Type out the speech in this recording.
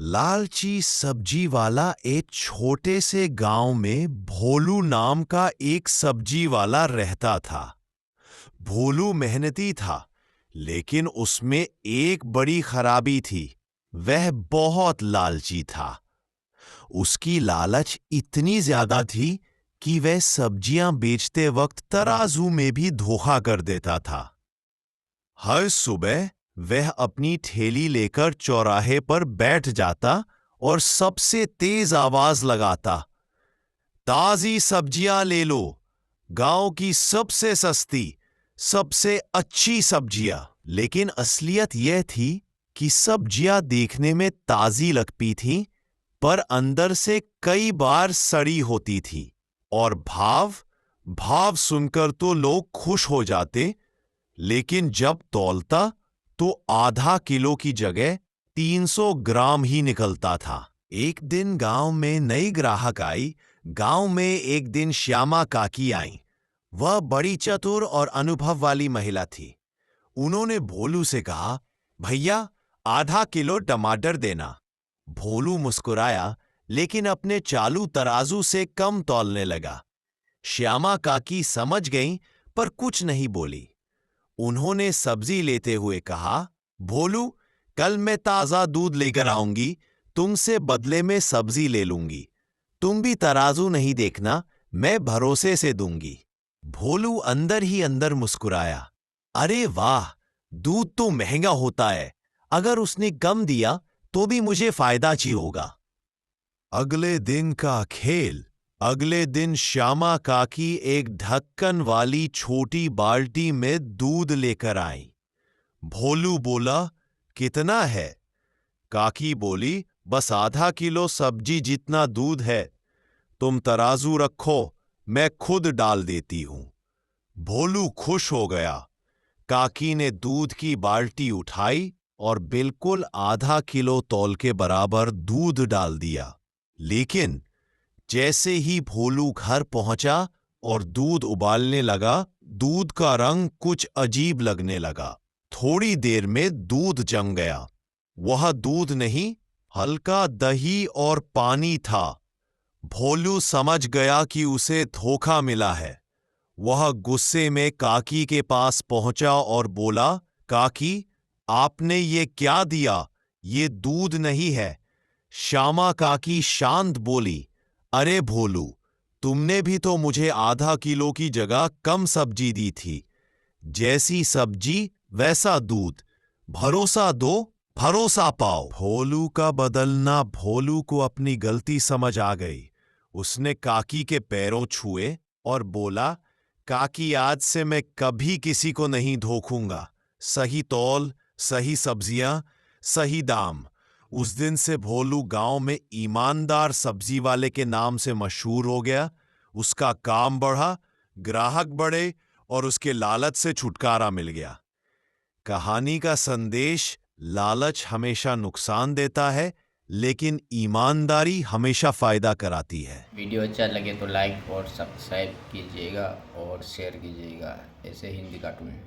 लालची सब्जी वाला एक छोटे से गांव में भोलू नाम का एक सब्जी वाला रहता था। भोलू मेहनती था, लेकिन उसमें एक बड़ी खराबी थी। वह बहुत लालची था। उसकी लालच इतनी ज्यादा थी कि वह सब्जियां बेचते वक्त तराजू में भी धोखा कर देता था। हर सुबह वह अपनी ठेली लेकर चौराहे पर बैठ जाता और सबसे तेज आवाज लगाता, ताजी सब्जियां ले लो, गांव की सबसे सस्ती, सबसे अच्छी सब्जियां। लेकिन असलियत यह थी कि सब्जियां देखने में ताजी लगती थीं, पर अंदर से कई बार सड़ी होती थी। और भाव भाव सुनकर तो लोग खुश हो जाते, लेकिन जब तौलता तो आधा किलो की जगह 300 ग्राम ही निकलता था। एक दिन गांव में नई ग्राहक आई। गांव में एक दिन श्यामा काकी आई। वह बड़ी चतुर और अनुभव वाली महिला थी। उन्होंने भोलू से कहा, भैया, आधा किलो टमाटर देना। भोलू मुस्कुराया, लेकिन अपने चालू तराजू से कम तौलने लगा। श्यामा काकी समझ गईं, पर कुछ नहीं बोली। उन्होंने सब्जी लेते हुए कहा, भोलू, कल मैं ताजा दूध लेकर आऊंगी, तुमसे बदले में सब्जी ले लूंगी। तुम भी तराजू नहीं देखना, मैं भरोसे से दूंगी। भोलू अंदर ही अंदर मुस्कुराया। अरे वाह, दूध तो महंगा होता है। अगर उसने कम दिया तो भी मुझे फायदा ही होगा। अगले दिन का खेल। अगले दिन श्यामा काकी एक ढक्कन वाली छोटी बाल्टी में दूध लेकर आई। भोलू बोला, कितना है? काकी बोली, बस आधा किलो सब्जी जितना दूध है। तुम तराजू रखो, मैं खुद डाल देती हूं। भोलू खुश हो गया। काकी ने दूध की बाल्टी उठाई और बिल्कुल आधा किलो तौल के बराबर दूध डाल दिया। लेकिन जैसे ही भोलू घर पहुंचा और दूध उबालने लगा, दूध का रंग कुछ अजीब लगने लगा। थोड़ी देर में दूध जम गया। वह दूध नहीं, हल्का दही और पानी था। भोलू समझ गया कि उसे धोखा मिला है। वह गुस्से में काकी के पास पहुंचा और बोला, काकी, आपने ये क्या दिया? ये दूध नहीं है। श्यामा काकी शांत बोली, अरे भोलू, तुमने भी तो मुझे आधा किलो की जगह कम सब्जी दी थी। जैसी सब्जी वैसा दूध। भरोसा दो, भरोसा पाओ। भोलू का बदलना। भोलू को अपनी गलती समझ आ गई। उसने काकी के पैरों छुए और बोला, काकी, आज से मैं कभी किसी को नहीं धोखूंगा। सही तौल, सही सब्जियां, सही दाम। उस दिन से भोलू गांव में ईमानदार सब्जी वाले के नाम से मशहूर हो गया। उसका काम बढ़ा, ग्राहक बढ़े और उसके लालच से छुटकारा मिल गया। कहानी का संदेश, लालच हमेशा नुकसान देता है, लेकिन ईमानदारी हमेशा फायदा कराती है। वीडियो अच्छा लगे तो लाइक और सब्सक्राइब कीजिएगा और शेयर कीजिएगा। ऐसे हिंदी कार्टून।